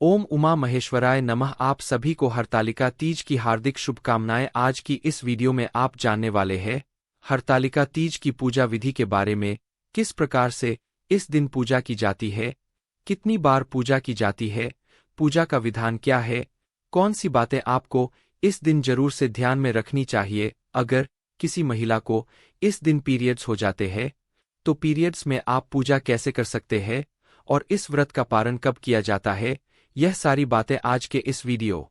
ओम उमा महेश्वराय नमः। आप सभी को हरतालिका तीज की हार्दिक शुभकामनाएं। आज की इस वीडियो में आप जानने वाले हैं हरतालिका तीज की पूजा विधि के बारे में, किस प्रकार से इस दिन पूजा की जाती है, कितनी बार पूजा की जाती है, पूजा का विधान क्या है, कौन सी बातें आपको इस दिन जरूर से ध्यान में रखनी चाहिए। अगर किसी महिला को इस दिन पीरियड्स हो जाते हैं तो पीरियड्स में आप पूजा कैसे कर सकते हैं और इस व्रत का पालन कब किया जाता है, यह सारी बातें आज के इस वीडियो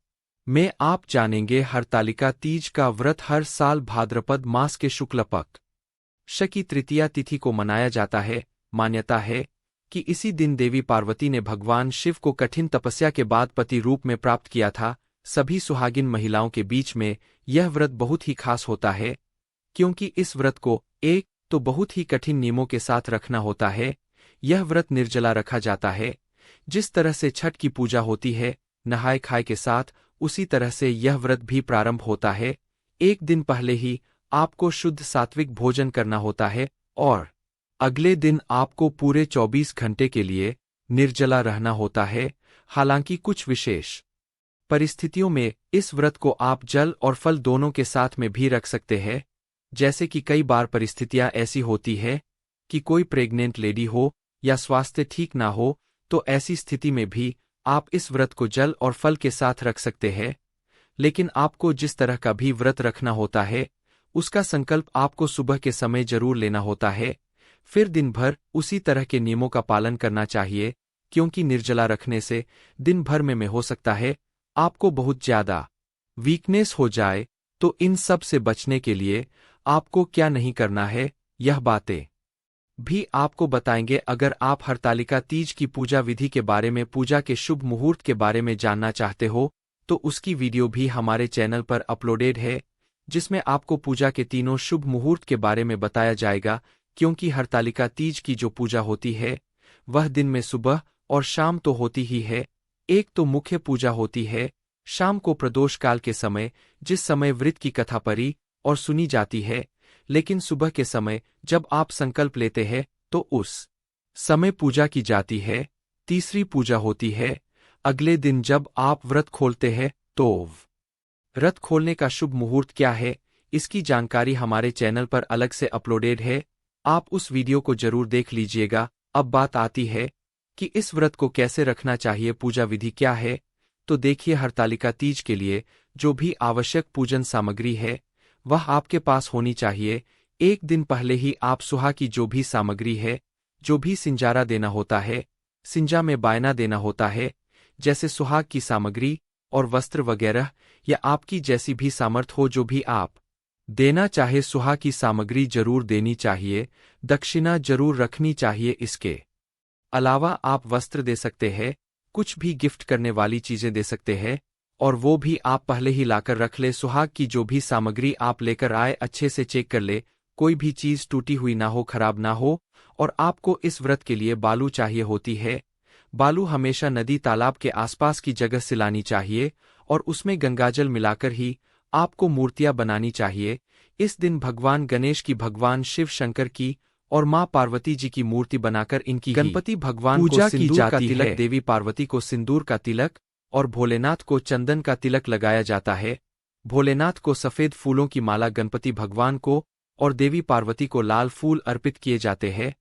में आप जानेंगे। हरतालिका तीज का व्रत हर साल भाद्रपद मास के शुक्ल पक्ष की तृतीया तिथि को मनाया जाता है। मान्यता है कि इसी दिन देवी पार्वती ने भगवान शिव को कठिन तपस्या के बाद पति रूप में प्राप्त किया था। सभी सुहागिन महिलाओं के बीच में यह व्रत बहुत ही खास होता है, क्योंकि इस व्रत को एक तो बहुत ही कठिन नियमों के साथ रखना होता है। यह व्रत निर्जला रखा जाता है। जिस तरह से छठ की पूजा होती है नहाय खाए के साथ, उसी तरह से यह व्रत भी प्रारंभ होता है। एक दिन पहले ही आपको शुद्ध सात्विक भोजन करना होता है और अगले दिन आपको पूरे 24 घंटे के लिए निर्जला रहना होता है। हालांकि कुछ विशेष परिस्थितियों में इस व्रत को आप जल और फल दोनों के साथ में भी रख सकते हैं। जैसे कि कई बार परिस्थितियां ऐसी होती है कि कोई प्रेग्नेंट लेडी हो या स्वास्थ्य ठीक ना हो, तो ऐसी स्थिति में भी आप इस व्रत को जल और फल के साथ रख सकते हैं। लेकिन आपको जिस तरह का भी व्रत रखना होता है उसका संकल्प आपको सुबह के समय जरूर लेना होता है। फिर दिन भर उसी तरह के नियमों का पालन करना चाहिए, क्योंकि निर्जला रखने से दिन भर में हो सकता है आपको बहुत ज्यादा वीकनेस हो जाए। तो इन सब से बचने के लिए आपको क्या नहीं करना है, यह बातें भी आपको बताएंगे। अगर आप हरतालिका तीज की पूजा विधि के बारे में, पूजा के शुभ मुहूर्त के बारे में जानना चाहते हो तो उसकी वीडियो भी हमारे चैनल पर अपलोडेड है, जिसमें आपको पूजा के तीनों शुभ मुहूर्त के बारे में बताया जाएगा। क्योंकि हरतालिका तीज की जो पूजा होती है वह दिन में सुबह और शाम तो होती ही है। एक तो मुख्य पूजा होती है शाम को प्रदोष काल के समय, जिस समय व्रत की कथा पढ़ी और सुनी जाती है। लेकिन सुबह के समय जब आप संकल्प लेते हैं तो उस समय पूजा की जाती है। तीसरी पूजा होती है अगले दिन जब आप व्रत खोलते हैं। तो व्रत खोलने का शुभ मुहूर्त क्या है, इसकी जानकारी हमारे चैनल पर अलग से अपलोडेड है, आप उस वीडियो को जरूर देख लीजिएगा। अब बात आती है कि इस व्रत को कैसे रखना चाहिए, पूजा विधि क्या है। तो देखिए, हरतालिका तीज के लिए जो भी आवश्यक पूजन सामग्री है वह आपके पास होनी चाहिए। एक दिन पहले ही आप सुहा की जो भी सामग्री है, जो भी सिंजारा देना होता है, सिंजा में बायना देना होता है, जैसे सुहाग की सामग्री और वस्त्र वगैरह, या आपकी जैसी भी सामर्थ हो जो भी आप देना चाहे, सुहा की सामग्री जरूर देनी चाहिए। दक्षिणा जरूर रखनी चाहिए। इसके अलावा आप वस्त्र दे सकते हैं, कुछ भी गिफ्ट करने वाली चीजें दे सकते हैं, और वो भी आप पहले ही लाकर रख ले। सुहाग की जो भी सामग्री आप लेकर आए अच्छे से चेक कर ले, कोई भी चीज टूटी हुई ना हो, खराब ना हो। और आपको इस व्रत के लिए बालू चाहिए होती है। बालू हमेशा नदी तालाब के आसपास की जगह से लानी चाहिए और उसमें गंगाजल मिलाकर ही आपको मूर्तियां बनानी चाहिए। इस दिन भगवान गणेश की, भगवान शिव शंकर की और मां पार्वती जी की मूर्ति बनाकर इनकी गणपति भगवान को सिंदूर का तिलक, देवी पार्वती को सिंदूर का तिलक और भोलेनाथ को चंदन का तिलक लगाया जाता है। भोलेनाथ को सफेद फूलों की माला, गणपति भगवान को और देवी पार्वती को लाल फूल अर्पित किए जाते हैं।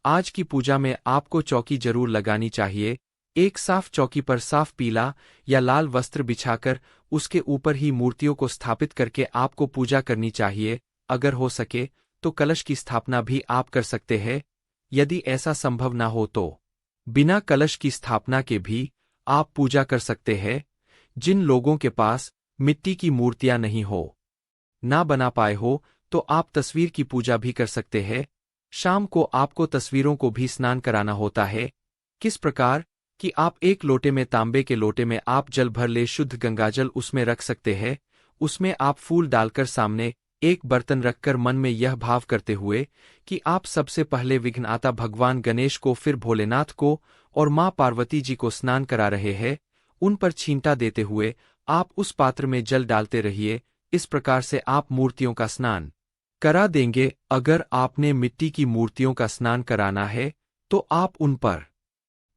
आज की पूजा में आपको चौकी जरूर लगानी चाहिए। एक साफ चौकी पर साफ पीला या लाल वस्त्र बिछाकर उसके ऊपर ही मूर्तियों को स्थापित करके आपको पूजा करनी चाहिए। अगर हो सके तो कलश की स्थापना भी आप कर सकते हैं। यदि ऐसा संभव ना हो तो बिना कलश की स्थापना के भी आप पूजा कर सकते हैं। जिन लोगों के पास मिट्टी की मूर्तियां नहीं हो, ना बना पाए हो, तो आप तस्वीर की पूजा भी कर सकते हैं। शाम को आपको तस्वीरों को भी स्नान कराना होता है। किस प्रकार कि आप एक लोटे में, तांबे के लोटे में आप जल भर ले, शुद्ध गंगाजल उसमें रख सकते हैं। उसमें आप फूल डालकर सामने एक बर्तन रखकर मन में यह भाव करते हुए कि आप सबसे पहले विघ्नआता भगवान गणेश को, फिर भोलेनाथ को और मां पार्वती जी को स्नान करा रहे हैं, उन पर छींटा देते हुए आप उस पात्र में जल डालते रहिए। इस प्रकार से आप मूर्तियों का स्नान करा देंगे। अगर आपने मिट्टी की मूर्तियों का स्नान कराना है तो आप उन पर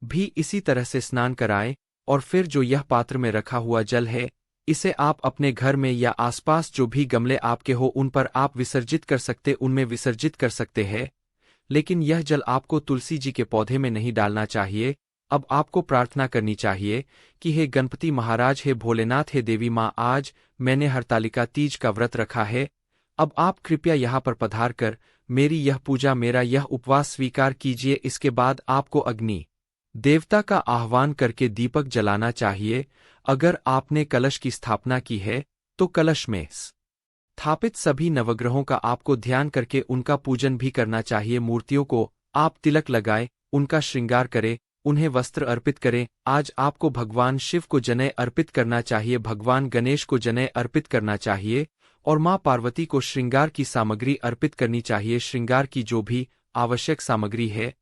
भी इसी तरह से स्नान कराएं और फिर जो यह पात्र में रखा हुआ जल है, इसे आप अपने घर में या आसपास जो भी गमले आपके हो उन पर आप विसर्जित कर सकते उनमें विसर्जित कर सकते हैं। लेकिन यह जल आपको तुलसी जी के पौधे में नहीं डालना चाहिए। अब आपको प्रार्थना करनी चाहिए कि हे गणपति महाराज, हे भोलेनाथ, हे देवी माँ, आज मैंने हरतालिका तीज का व्रत रखा है। अब आप कृपया यहाँ पर पधार कर मेरी यह पूजा, मेरा यह उपवास स्वीकार कीजिए। इसके बाद आपको अग्नि देवता का आह्वान करके दीपक जलाना चाहिए। अगर आपने कलश की स्थापना की है तो कलश में स्थापित सभी नवग्रहों का आपको ध्यान करके उनका पूजन भी करना चाहिए। मूर्तियों को आप तिलक लगाएं, उनका श्रृंगार करें, उन्हें वस्त्र अर्पित करें। आज आपको भगवान शिव को जनेऊ अर्पित करना चाहिए, भगवान गणेश को जनेऊ अर्पित करना चाहिए और माँ पार्वती को श्रृंगार की सामग्री अर्पित करनी चाहिए। श्रृंगार की जो भी आवश्यक सामग्री है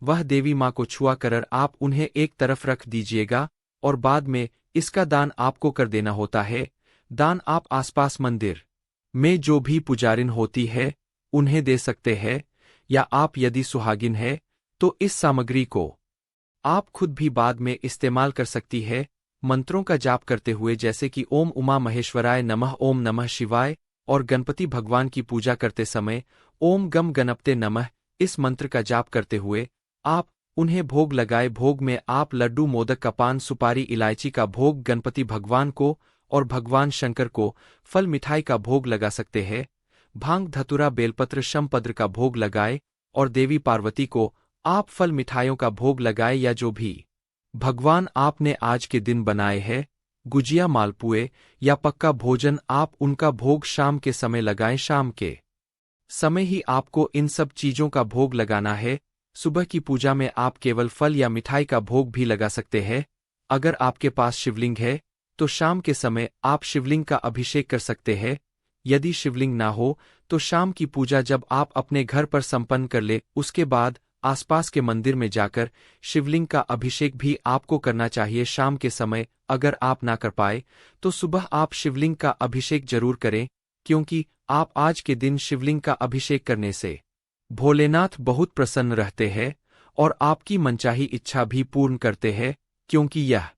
वह देवी माँ को छुआ कर आप उन्हें एक तरफ रख दीजिएगा और बाद में इसका दान आपको कर देना होता है। दान आप आसपास मंदिर में जो भी पुजारिन होती है उन्हें दे सकते हैं, या आप यदि सुहागिन है तो इस सामग्री को आप खुद भी बाद में इस्तेमाल कर सकती है मंत्रों का जाप करते हुए, जैसे कि ओम उमा महेश्वराय नमः, ओम नमः शिवाय, और गणपति भगवान की पूजा करते समय ओम गम गणपते नमः इस मंत्र का जाप करते हुए आप उन्हें भोग लगाए। भोग में आप लड्डू, मोदक का पान, सुपारी, इलायची का भोग गणपति भगवान को और भगवान शंकर को फल मिठाई का भोग लगा सकते हैं। भांग, धतूरा, बेलपत्र, शमपद्र का भोग लगाए और देवी पार्वती को आप फल मिठाइयों का भोग लगाए, या जो भी भगवान आपने आज के दिन बनाए हैं, गुजिया, मालपुए या पक्का भोजन, आप उनका भोग शाम के समय लगाएं। शाम के समय ही आपको इन सब चीजों का भोग लगाना है। सुबह की पूजा में आप केवल फल या मिठाई का भोग भी लगा सकते हैं। अगर आपके पास शिवलिंग है तो शाम के समय आप शिवलिंग का अभिषेक कर सकते हैं। यदि शिवलिंग ना हो तो शाम की पूजा जब आप अपने घर पर संपन्न कर ले, उसके बाद आसपास के मंदिर में जाकर शिवलिंग का अभिषेक भी आपको करना चाहिए शाम के समय। अगर आप ना कर पाए तो सुबह आप शिवलिंग का अभिषेक जरूर करें, क्योंकि आप आज के दिन शिवलिंग का अभिषेक करने से भोलेनाथ बहुत प्रसन्न रहते हैं और आपकी मनचाही इच्छा भी पूर्ण करते हैं। क्योंकि यह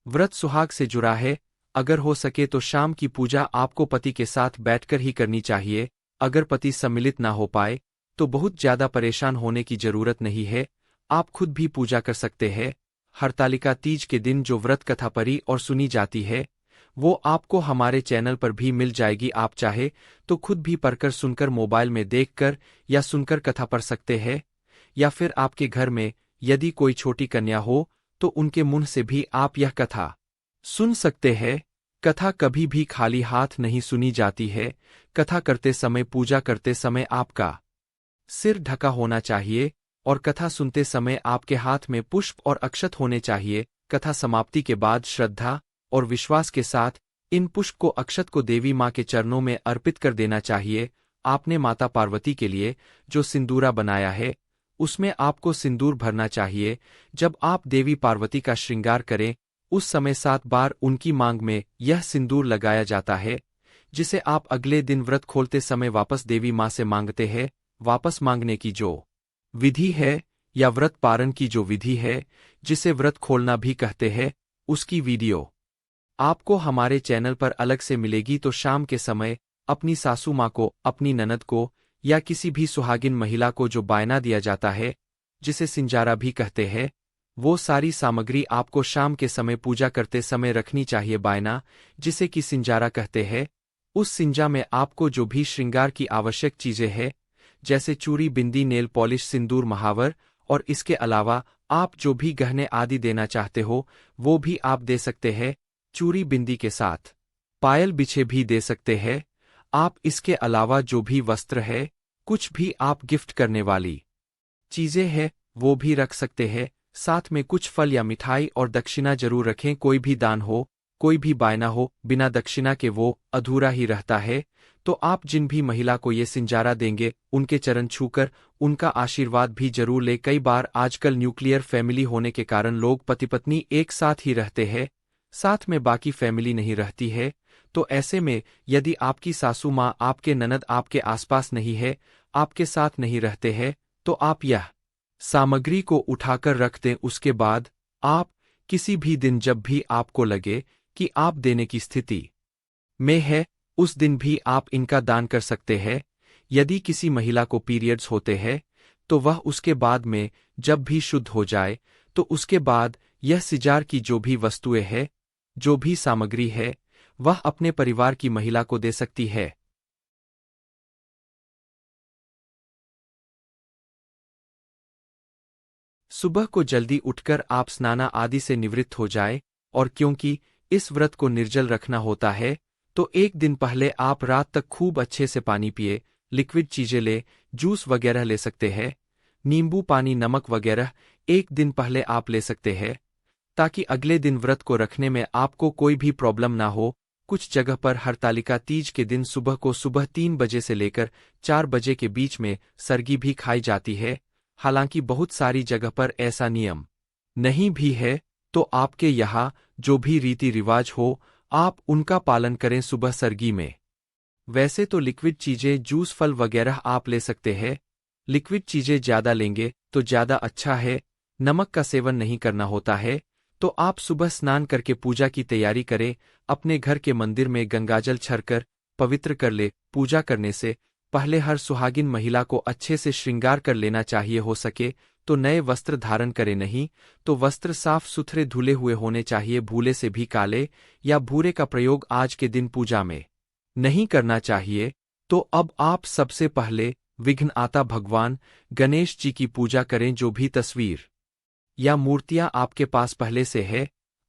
व्रत सुहाग से जुड़ा है, अगर हो सके तो शाम की पूजा आपको पति के साथ बैठकर ही करनी चाहिए। अगर पति सम्मिलित ना हो पाए तो बहुत ज्यादा परेशान होने की जरूरत नहीं है, आप खुद भी पूजा कर सकते हैं। हरतालिका तीज के दिन जो व्रत कथा पढ़ी और सुनी जाती है वो आपको हमारे चैनल पर भी मिल जाएगी। आप चाहे तो खुद भी पढ़कर, सुनकर, मोबाइल में देखकर या सुनकर कथा पढ़ सकते हैं, या फिर आपके घर में यदि कोई छोटी कन्या हो तो उनके मुंह से भी आप यह कथा सुन सकते हैं। कथा कभी भी खाली हाथ नहीं सुनी जाती है। कथा करते समय, पूजा करते समय आपका सिर ढका होना चाहिए और कथा सुनते समय आपके हाथ में पुष्प और अक्षत होने चाहिए। कथा समाप्ति के बाद श्रद्धा और विश्वास के साथ इन पुष्प को, अक्षत को देवी माँ के चरणों में अर्पित कर देना चाहिए। आपने माता पार्वती के लिए जो सिंदूरा बनाया है उसमें आपको सिंदूर भरना चाहिए। जब आप देवी पार्वती का श्रृंगार करें उस समय 7 बार उनकी मांग में यह सिंदूर लगाया जाता है, जिसे आप अगले दिन व्रत खोलते समय वापस देवी माँ से मांगते हैं। वापस मांगने की जो विधि है या व्रत पारण की जो विधि है, जिसे व्रत खोलना भी कहते हैं, उसकी वीडियो आपको हमारे चैनल पर अलग से मिलेगी। तो शाम के समय अपनी सासू माँ को, अपनी ननद को या किसी भी सुहागिन महिला को जो बायना दिया जाता है, जिसे सिंजारा भी कहते हैं, वो सारी सामग्री आपको शाम के समय पूजा करते समय रखनी चाहिए। बायना, जिसे कि सिंजारा कहते हैं, उस सिंजा में आपको जो भी श्रृंगार की आवश्यक चीजें हैं, जैसे चूड़ी, बिंदी, नेल पॉलिश, सिंदूर, महावर, और इसके अलावा आप जो भी गहने आदि देना चाहते हो वो भी आप दे सकते हैं। चूड़ी बिंदी के साथ पायल बिछे भी दे सकते हैं आप। इसके अलावा जो भी वस्त्र है, कुछ भी आप गिफ्ट करने वाली चीजें हैं वो भी रख सकते हैं। साथ में कुछ फल या मिठाई और दक्षिणा जरूर रखें। कोई भी दान हो, कोई भी बायना हो, बिना दक्षिणा के वो अधूरा ही रहता है। तो आप जिन भी महिला को ये सिंजारा देंगे उनके चरण छूकर उनका आशीर्वाद भी जरूर ले। कई बार आजकल न्यूक्लियर फैमिली होने के कारण लोग पति पत्नी एक साथ ही रहते हैं, साथ में बाकी फैमिली नहीं रहती है। तो ऐसे में यदि आपकी सासू माँ, आपके ननद आपके आसपास नहीं है, आपके साथ नहीं रहते हैं, तो आप यह सामग्री को उठाकर रख दें। उसके बाद आप किसी भी दिन जब भी आपको लगे कि आप देने की स्थिति में है, उस दिन भी आप इनका दान कर सकते हैं। यदि किसी महिला को पीरियड्स होते हैं, तो वह उसके बाद में जब भी शुद्ध हो जाए, तो उसके बाद यह सिजार की जो भी वस्तुएं हैं, जो भी सामग्री है, वह अपने परिवार की महिला को दे सकती है। सुबह को जल्दी उठकर आप स्नाना आदि से निवृत्त हो जाए, और क्योंकि इस व्रत को निर्जल रखना होता है, तो एक दिन पहले आप रात तक खूब अच्छे से पानी पिए, लिक्विड चीजें ले, जूस वगैरह ले सकते हैं, नींबू पानी नमक वगैरह एक दिन पहले आप ले सकते हैं, ताकि अगले दिन व्रत को रखने में आपको कोई भी प्रॉब्लम ना हो। कुछ जगह पर हरतालिका तीज के दिन सुबह को सुबह 3 बजे से लेकर 4 बजे के बीच में सरगी भी खाई जाती है। हालांकि बहुत सारी जगह पर ऐसा नियम नहीं भी है, तो आपके यहाँ जो भी रीति रिवाज हो, आप उनका पालन करें सुबह सरगी में। वैसे तो लिक्विड चीजें जूस फल वगैरह आप ले सकते हैं। लिक्विड चीजें ज्यादा लेंगे तो ज्यादा अच्छा है। नमक का सेवन नहीं करना होता है। तो आप सुबह स्नान करके पूजा की तैयारी करें, अपने घर के मंदिर में गंगाजल छरकर पवित्र कर ले। पूजा करने से पहले हर सुहागिन महिला को अच्छे से श्रृंगार कर लेना चाहिए। हो सके तो नए वस्त्र धारण करें, नहीं तो वस्त्र साफ सुथरे धुले हुए होने चाहिए। भूले से भी काले या भूरे का प्रयोग आज के दिन पूजा में नहीं करना चाहिए। तो अब आप सबसे पहले विघ्नआता भगवान गणेश जी की पूजा करें। जो भी तस्वीर या मूर्तियां आपके पास पहले से है,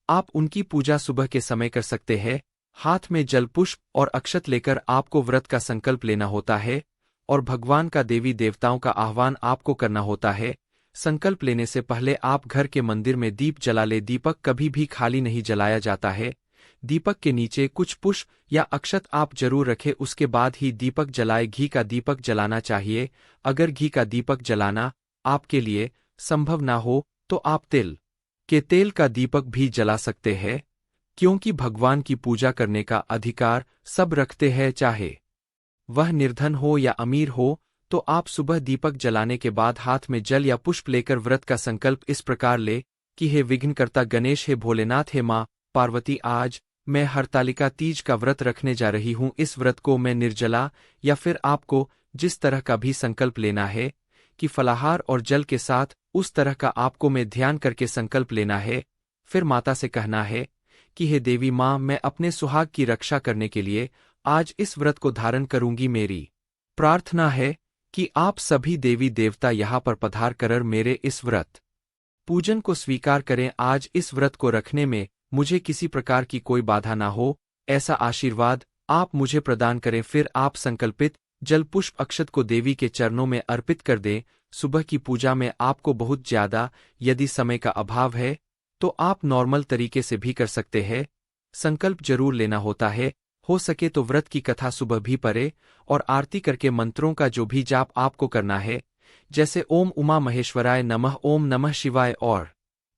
आप उनकी पूजा सुबह के समय कर सकते हैं। हाथ में जल पुष्प और अक्षत लेकर आपको व्रत का संकल्प लेना होता है, और भगवान का देवी देवताओं का आह्वान आपको करना होता है। संकल्प लेने से पहले आप घर के मंदिर में दीप जला ले। दीपक कभी भी खाली नहीं जलाया जाता है। दीपक के नीचे कुछ पुष्प या अक्षत आप जरूर रखें, उसके बाद ही दीपक जलाए। घी का दीपक जलाना चाहिए। अगर घी का दीपक जलाना आपके लिए संभव ना हो, तो आप तिल के तेल का दीपक भी जला सकते हैं, क्योंकि भगवान की पूजा करने का अधिकार सब रखते हैं, चाहे वह निर्धन हो या अमीर हो। तो आप सुबह दीपक जलाने के बाद हाथ में जल या पुष्प लेकर व्रत का संकल्प इस प्रकार ले कि हे विघ्नकर्ता गणेश, हे भोलेनाथ, हे माँ पार्वती, आज मैं हरतालिका तीज का व्रत रखने जा रही हूँ। इस व्रत को मैं निर्जला, या फिर आपको जिस तरह का भी संकल्प लेना है कि फलाहार और जल के साथ, उस तरह का आपको मैं ध्यान करके संकल्प लेना है। फिर माता से कहना है कि हे देवी माँ, मैं अपने सुहाग की रक्षा करने के लिए आज इस व्रत को धारण करूंगी। मेरी प्रार्थना है कि आप सभी देवी देवता यहाँ पर पधार कर मेरे इस व्रत पूजन को स्वीकार करें। आज इस व्रत को रखने में मुझे किसी प्रकार की कोई बाधा ना हो, ऐसा आशीर्वाद आप मुझे प्रदान करें। फिर आप संकल्पित जल पुष्प अक्षत को देवी के चरणों में अर्पित कर दें। सुबह की पूजा में आपको बहुत ज्यादा यदि समय का अभाव है, तो आप नॉर्मल तरीके से भी कर सकते हैं। संकल्प जरूर लेना होता है। हो सके तो व्रत की कथा सुबह भी पढ़े, और आरती करके मंत्रों का जो भी जाप आपको करना है, जैसे ओम उमा महेश्वराय नमः, ओम नमः शिवाय और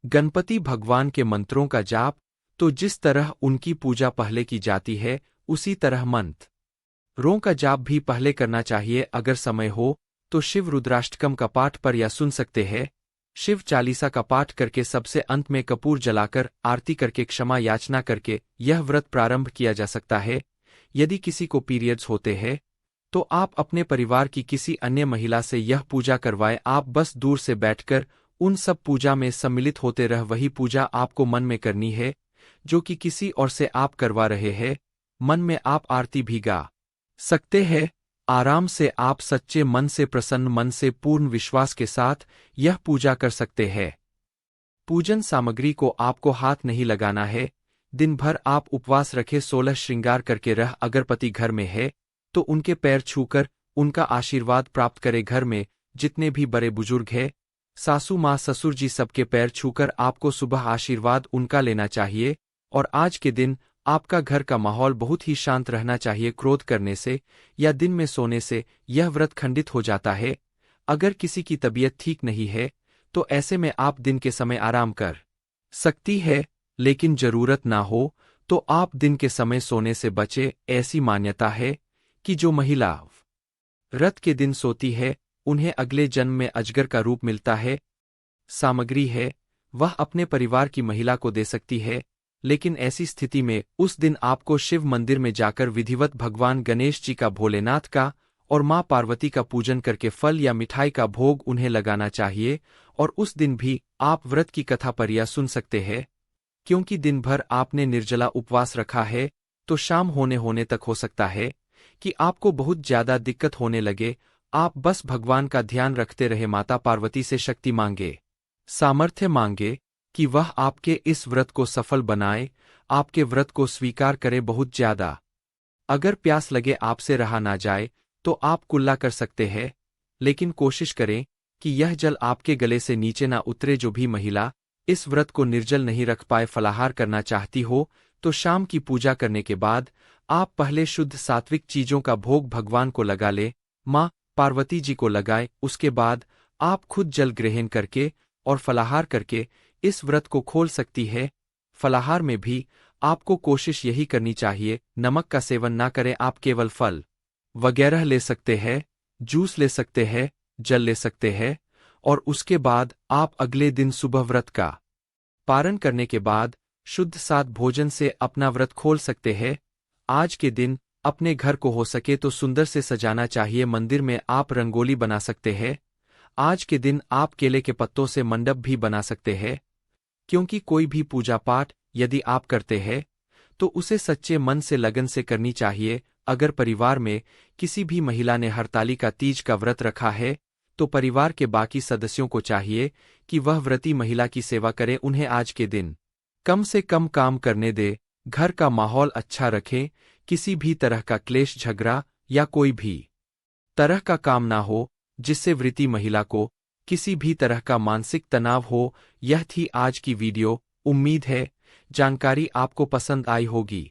गणपति भगवान के मंत्रों का जाप, तो जिस तरह उनकी पूजा पहले की जाती है, उसी तरह मंत्रों का जाप भी पहले करना चाहिए। अगर समय हो तो शिव रुद्राष्टकम का पाठ पर या सुन सकते हैं। शिव चालीसा का पाठ करके सबसे अंत में कपूर जलाकर आरती करके क्षमा याचना करके यह व्रत प्रारंभ किया जा सकता है। यदि किसी को पीरियड्स होते हैं, तो आप अपने परिवार की किसी अन्य महिला से यह पूजा करवाएं। आप बस दूर से बैठकर उन सब पूजा में सम्मिलित होते रह। वही पूजा आपको मन में करनी है जो कि किसी और से आप करवा रहे हैं। मन में आप आरती भी गा सकते हैं। आराम से आप सच्चे मन से, प्रसन्न मन से, पूर्ण विश्वास के साथ यह पूजा कर सकते हैं। पूजन सामग्री को आपको हाथ नहीं लगाना है। दिन भर आप उपवास रखे, 16 श्रृंगार करके रह। अगर पति घर में है तो उनके पैर छूकर उनका आशीर्वाद प्राप्त करे। घर में जितने भी बड़े बुजुर्ग हैं, सासू माँ ससुर जी, सबके पैर छूकर आपको सुबह आशीर्वाद उनका लेना चाहिए। और आज के दिन आपका घर का माहौल बहुत ही शांत रहना चाहिए। क्रोध करने से या दिन में सोने से यह व्रत खंडित हो जाता है। अगर किसी की तबीयत ठीक नहीं है, तो ऐसे में आप दिन के समय आराम कर सकती है, लेकिन जरूरत ना हो तो आप दिन के समय सोने से बचे। ऐसी मान्यता है कि जो महिला व्रत के दिन सोती है, उन्हें अगले जन्म में अजगर का रूप मिलता है। सामग्री है वह अपने परिवार की महिला को दे सकती है, लेकिन ऐसी स्थिति में उस दिन आपको शिव मंदिर में जाकर विधिवत भगवान गणेश जी का, भोलेनाथ का और माँ पार्वती का पूजन करके फल या मिठाई का भोग उन्हें लगाना चाहिए। और उस दिन भी आप व्रत की कथा परिया सुन सकते हैं, क्योंकि दिन भर आपने निर्जला उपवास रखा है, तो शाम होने तक हो सकता है कि आपको बहुत ज्यादा दिक्कत होने लगे। आप बस भगवान का ध्यान रखते रहे, माता पार्वती से शक्ति मांगे, सामर्थ्य मांगे कि वह आपके इस व्रत को सफल बनाए, आपके व्रत को स्वीकार करे बहुत ज्यादा। अगर प्यास लगे, आपसे रहा ना जाए, तो आप कुल्ला कर सकते हैं, लेकिन कोशिश करें कि यह जल आपके गले से नीचे ना उतरे। जो भी महिला इस व्रत को निर्जल नहीं रख पाए, फलाहार करना चाहती हो, तो शाम की पूजा करने के बाद आप पहले शुद्ध सात्विक चीजों का भोग भगवान को लगा ले, माँ पार्वती जी को लगाए। उसके बाद आप खुद जल ग्रहण करके और फलाहार करके इस व्रत को खोल सकती है। फलाहार में भी आपको कोशिश यही करनी चाहिए, नमक का सेवन ना करें। आप केवल फल वगैरह ले सकते हैं, जूस ले सकते हैं, जल ले सकते हैं, और उसके बाद आप अगले दिन सुबह व्रत का पारण करने के बाद शुद्ध सात भोजन से अपना व्रत खोल सकते हैं। आज के दिन अपने घर को हो सके तो सुंदर से सजाना चाहिए। मंदिर में आप रंगोली बना सकते हैं। आज के दिन आप केले के पत्तों से मंडप भी बना सकते हैं, क्योंकि कोई भी पूजा पाठ यदि आप करते हैं तो उसे सच्चे मन से लगन से करनी चाहिए। अगर परिवार में किसी भी महिला ने हरतालिका तीज का व्रत रखा है, तो परिवार के बाकी सदस्यों को चाहिए कि वह व्रती महिला की सेवा करे, उन्हें आज के दिन कम से कम काम करने दे, घर का माहौल अच्छा रखें, किसी भी तरह का क्लेश झगड़ा या कोई भी तरह का काम ना हो जिससे व्रती महिला को किसी भी तरह का मानसिक तनाव हो। यह थी आज की वीडियो। उम्मीद है जानकारी आपको पसंद आई होगी।